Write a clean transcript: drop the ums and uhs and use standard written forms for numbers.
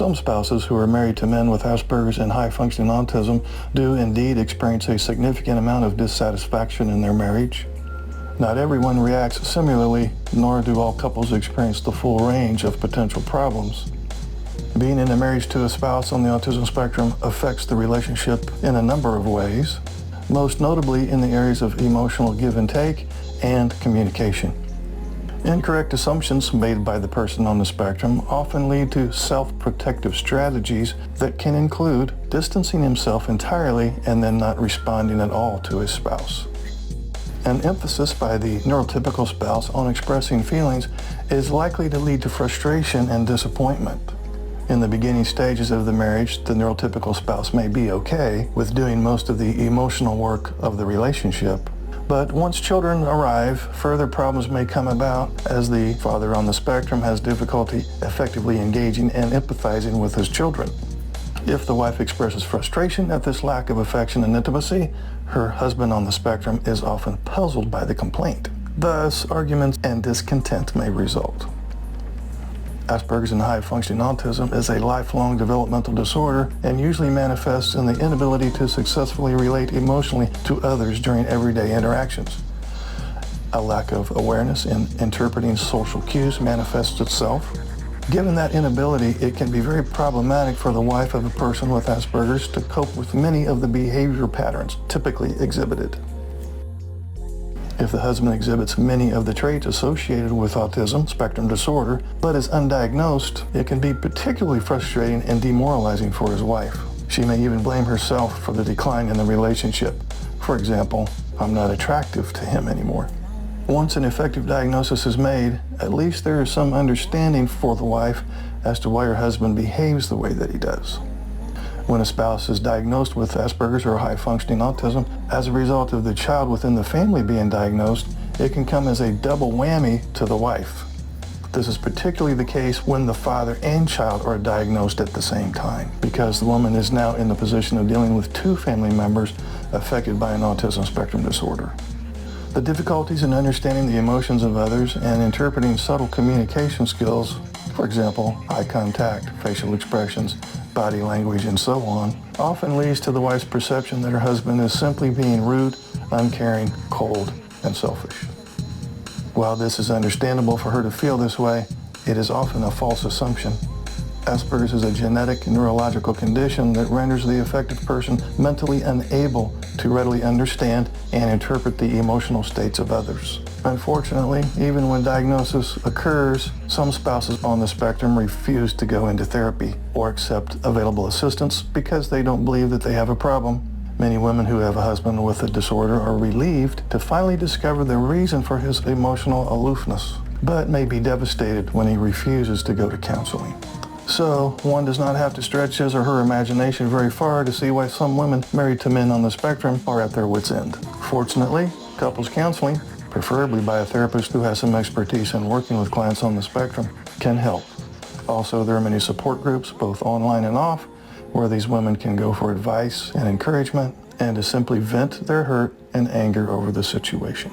Some spouses who are married to men with Asperger's and high-functioning autism do indeed experience a significant amount of dissatisfaction in their marriage. Not everyone reacts similarly, nor do all couples experience the full range of potential problems. Being in a marriage to a spouse on the autism spectrum affects the relationship in a number of ways, most notably in the areas of emotional give and take and communication. Incorrect assumptions made by the person on the spectrum often lead to self-protective strategies that can include distancing himself entirely and then not responding at all to his spouse. An emphasis by the neurotypical spouse on expressing feelings is likely to lead to frustration and disappointment. In the beginning stages of the marriage, the neurotypical spouse may be okay with doing most of the emotional work of the relationship. But once children arrive, further problems may come about as the father on the spectrum has difficulty effectively engaging and empathizing with his children. If the wife expresses frustration at this lack of affection and intimacy, her husband on the spectrum is often puzzled by the complaint. Thus, arguments and discontent may result. Asperger's and high-functioning autism is a lifelong developmental disorder and usually manifests in the inability to successfully relate emotionally to others during everyday interactions. A lack of awareness in interpreting social cues manifests itself. Given that inability, it can be very problematic for the wife of a person with Asperger's to cope with many of the behavior patterns typically exhibited. If the husband exhibits many of the traits associated with autism spectrum disorder, but is undiagnosed, it can be particularly frustrating and demoralizing for his wife. She may even blame herself for the decline in the relationship. For example, I'm not attractive to him anymore. Once an effective diagnosis is made, at least there is some understanding for the wife as to why her husband behaves the way that he does. When a spouse is diagnosed with Asperger's or high-functioning autism, as a result of the child within the family being diagnosed, it can come as a double whammy to the wife. This is particularly the case when the father and child are diagnosed at the same time, because the woman is now in the position of dealing with two family members affected by an autism spectrum disorder. The difficulties in understanding the emotions of others and interpreting subtle communication skills, for example, eye contact, facial expressions, body language, and so on, often leads to the wife's perception that her husband is simply being rude, uncaring, cold, and selfish. While this is understandable for her to feel this way, it is often a false assumption. Asperger's is a genetic neurological condition that renders the affected person mentally unable to readily understand and interpret the emotional states of others. Unfortunately, even when diagnosis occurs, some spouses on the spectrum refuse to go into therapy or accept available assistance because they don't believe that they have a problem. Many women who have a husband with a disorder are relieved to finally discover the reason for his emotional aloofness, but may be devastated when he refuses to go to counseling. So, one does not have to stretch his or her imagination very far to see why some women married to men on the spectrum are at their wits' end. Fortunately, couples counseling, preferably by a therapist who has some expertise in working with clients on the spectrum, can help. Also, there are many support groups, both online and off, where these women can go for advice and encouragement and to simply vent their hurt and anger over the situation.